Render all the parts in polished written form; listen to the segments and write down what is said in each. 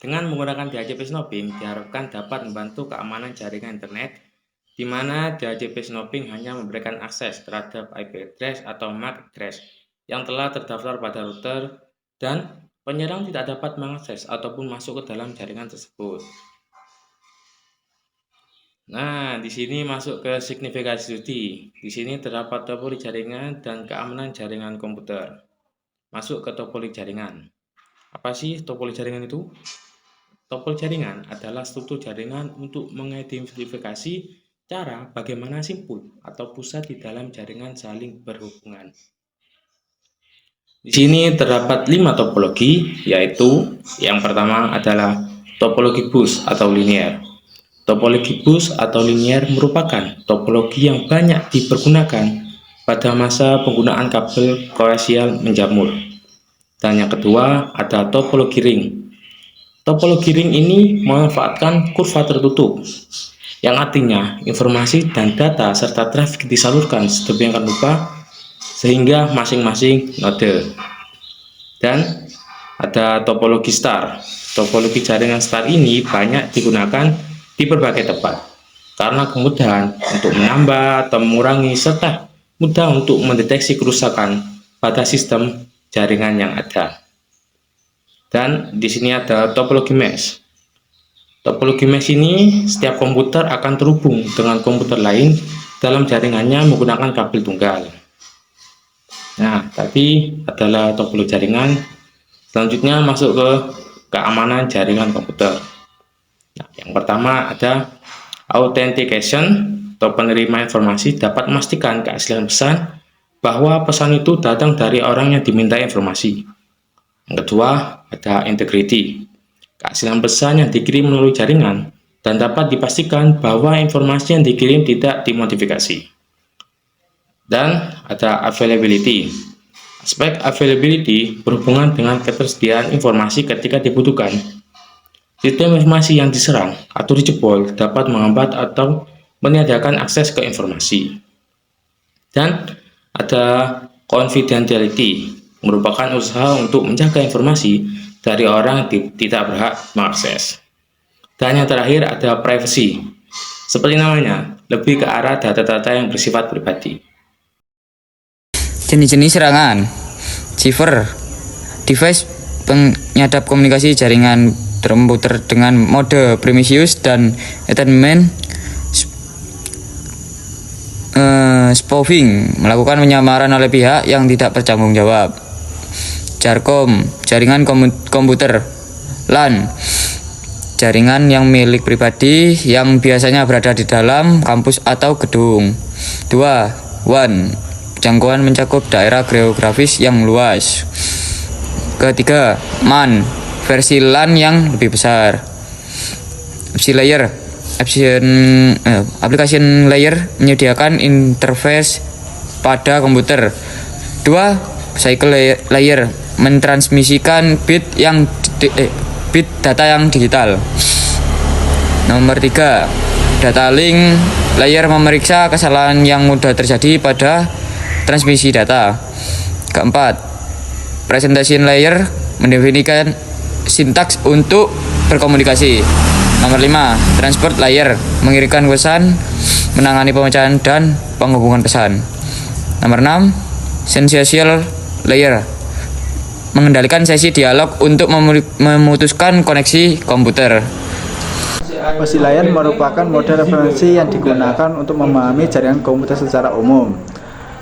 Dengan menggunakan DHCP Snoping diharapkan dapat membantu keamanan jaringan internet, di mana DHCP Snoping hanya memberikan akses terhadap IP address atau MAC address yang telah terdaftar pada router dan penyerang tidak dapat mengakses ataupun masuk ke dalam jaringan tersebut. Nah, di sini masuk ke signifikasi studi. Di sini terdapat topologi jaringan dan keamanan jaringan komputer. Masuk ke topologi jaringan. Apa sih topologi jaringan itu? Topologi jaringan adalah struktur jaringan untuk mengidentifikasi cara bagaimana simpul atau pusat di dalam jaringan saling berhubungan. Di sini terdapat 5 topologi, yaitu yang pertama adalah topologi bus atau linear. Topologi bus atau linear merupakan topologi yang banyak dipergunakan pada masa penggunaan kabel koaksial menjamur. Dan yang kedua ada topologi ring. Topologi ring ini memanfaatkan kurva tertutup, yang artinya informasi dan data serta trafik disalurkan sedemikian rupa sehingga masing-masing node. Dan ada topologi star. Topologi jaringan star ini banyak digunakan di berbagai tempat karena kemudahan untuk menambah atau mengurangi serta mudah untuk mendeteksi kerusakan pada sistem jaringan yang ada. Dan di sini ada topologi mesh. Topologi mesh ini setiap komputer akan terhubung dengan komputer lain dalam jaringannya menggunakan kabel tunggal. Nah, tadi adalah topologi jaringan. Selanjutnya masuk ke keamanan jaringan komputer. Nah, yang pertama ada authentication atau penerima informasi dapat memastikan keaslian pesan bahwa pesan itu datang dari orang yang diminta informasi. Yang kedua ada integrity, keaslian pesan yang dikirim melalui jaringan dan dapat dipastikan bahwa informasi yang dikirim tidak dimodifikasi. Dan ada availability. Aspek availability berhubungan dengan ketersediaan informasi ketika dibutuhkan. Sistem informasi yang diserang atau dijebol dapat menghambat atau meniadakan akses ke informasi. Dan ada confidentiality, merupakan usaha untuk menjaga informasi dari orang yang tidak berhak mengakses. Dan yang terakhir ada privacy. Seperti namanya, lebih ke arah data-data yang bersifat pribadi. Jenis-jenis serangan. Cipher, device penyadap komunikasi jaringan komputer dengan mode Prometheus dan Ethernet. Spoofing, melakukan penyamaran oleh pihak yang tidak bertanggung jawab. Jarcom, jaringan komputer. LAN, jaringan yang milik pribadi yang biasanya berada di dalam kampus atau gedung. 2. WAN, jangkauan mencakup daerah geografis yang luas. Ketiga, MAN, versi LAN yang lebih besar. Application layer menyediakan interface pada komputer. 2. Cycle layer mentransmisikan bit data yang digital. Nomor 3. Data link layer memeriksa kesalahan yang mudah terjadi pada transmisi data. Keempat, presentation layer mendefinisikan sintaks untuk berkomunikasi. Nomor 5, transport layer mengirimkan pesan, menangani pemecahan dan penghubungan pesan. Nomor 6, sensation layer mengendalikan sesi dialog untuk memutuskan koneksi komputer. OSI layer merupakan model referensi yang digunakan untuk memahami jaringan komputer secara umum.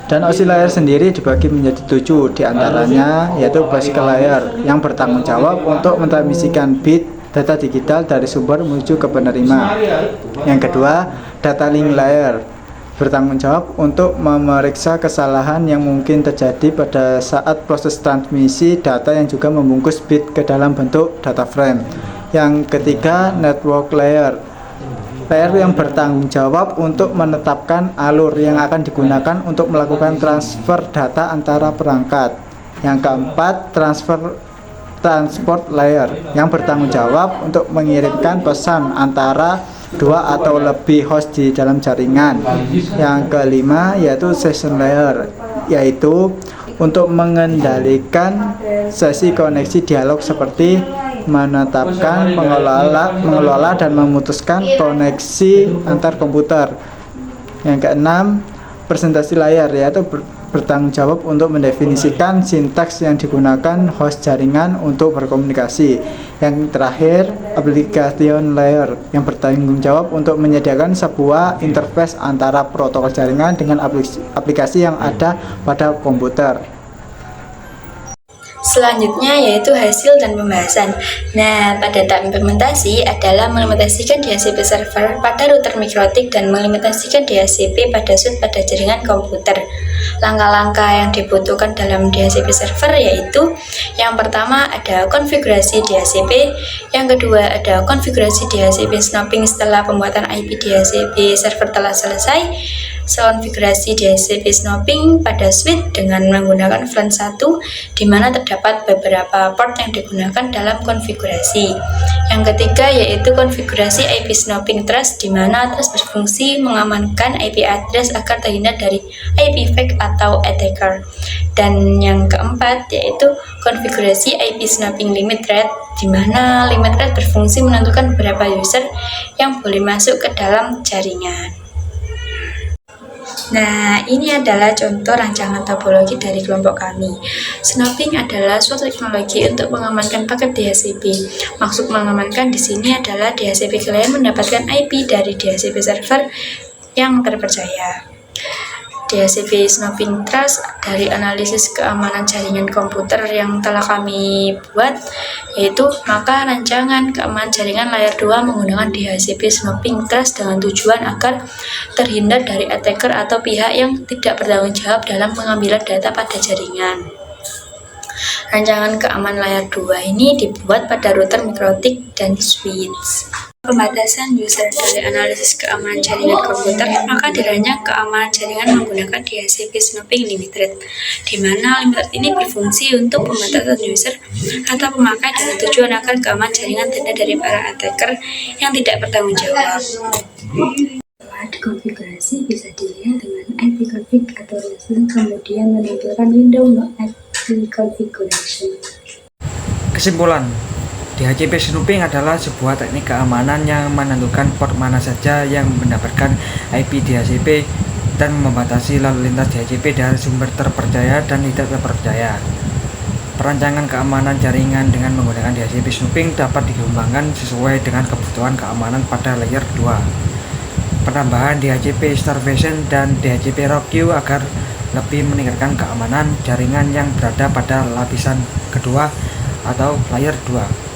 Dan OSI layer sendiri dibagi menjadi 7, diantaranya yaitu basic layer yang bertanggung jawab untuk mentransmisikan bit data digital dari sumber menuju ke penerima. Yang kedua, data link layer bertanggung jawab untuk memeriksa kesalahan yang mungkin terjadi pada saat proses transmisi data yang juga membungkus bit ke dalam bentuk data frame. Yang ketiga, network layer yang bertanggung jawab untuk menetapkan alur yang akan digunakan untuk melakukan transfer data antara perangkat. Yang keempat, transport layer yang bertanggung jawab untuk mengirimkan pesan antara dua atau lebih host di dalam jaringan. Yang kelima yaitu session layer, yaitu untuk mengendalikan sesi koneksi dialog seperti menetapkan, mengelola dan memutuskan koneksi antar komputer. Yang keenam, presentasi layar, yaitu bertanggung jawab untuk mendefinisikan sintaks yang digunakan host jaringan untuk berkomunikasi. Yang terakhir, application layer yang bertanggung jawab untuk menyediakan sebuah interface antara protokol jaringan dengan aplikasi yang ada pada komputer. Selanjutnya yaitu hasil dan pembahasan. Nah, pada tahap implementasi adalah mengimplementasikan DHCP server pada router mikrotik dan mengimplementasikan DHCP pada switch pada jaringan komputer. Langkah-langkah yang dibutuhkan dalam DHCP server yaitu yang pertama ada konfigurasi DHCP, yang kedua ada konfigurasi DHCP snoping setelah pembuatan IP DHCP server telah selesai, konfigurasi DHCP snoping pada switch dengan menggunakan VLAN 1 di mana terdapat beberapa port yang digunakan dalam konfigurasi. Yang ketiga yaitu konfigurasi IP snoping trace di mana trace berfungsi mengamankan IP address agar terhindar dari IP fake atau attacker. Dan yang keempat yaitu konfigurasi IP snoping limit rate di mana limit rate berfungsi menentukan berapa user yang boleh masuk ke dalam jaringan. Nah, ini adalah contoh rancangan topologi dari kelompok kami. Snoping adalah suatu teknologi untuk mengamankan paket DHCP. Maksud mengamankan di sini adalah DHCP klien mendapatkan IP dari DHCP server yang terpercaya. DHCP Snoping Trust dari analisis keamanan jaringan komputer yang telah kami buat, yaitu maka rancangan keamanan jaringan layer 2 menggunakan DHCP Snoping Trust dengan tujuan agar terhindar dari attacker atau pihak yang tidak bertanggung jawab dalam pengambilan data pada jaringan. Rancangan keamanan layer 2 ini dibuat pada router mikrotik dan switch. Pembatasan user dari analisis keamanan jaringan komputer, maka dirancang keamanan jaringan menggunakan DHCP Snoping Limited, di mana limited ini berfungsi untuk pembatasan user atau pemakai dengan tujuan agar keamanan jaringan terhindar dari para attacker yang tidak bertanggung jawab. Konfigurasi bisa dilihat dengan IP config atau license, kemudian menampilkan window no IP configuration. Kesimpulan, DHCP snooping adalah sebuah teknik keamanan yang menentukan port mana saja yang mendapatkan IP DHCP dan membatasi lalu lintas DHCP dari sumber terpercaya dan tidak terpercaya. Perancangan keamanan jaringan dengan menggunakan DHCP snooping dapat dikembangkan sesuai dengan kebutuhan keamanan pada layer 2. Penambahan DHCP starvation dan DHCP rock queue agar lebih meningkatkan keamanan jaringan yang berada pada lapisan kedua atau layer 2.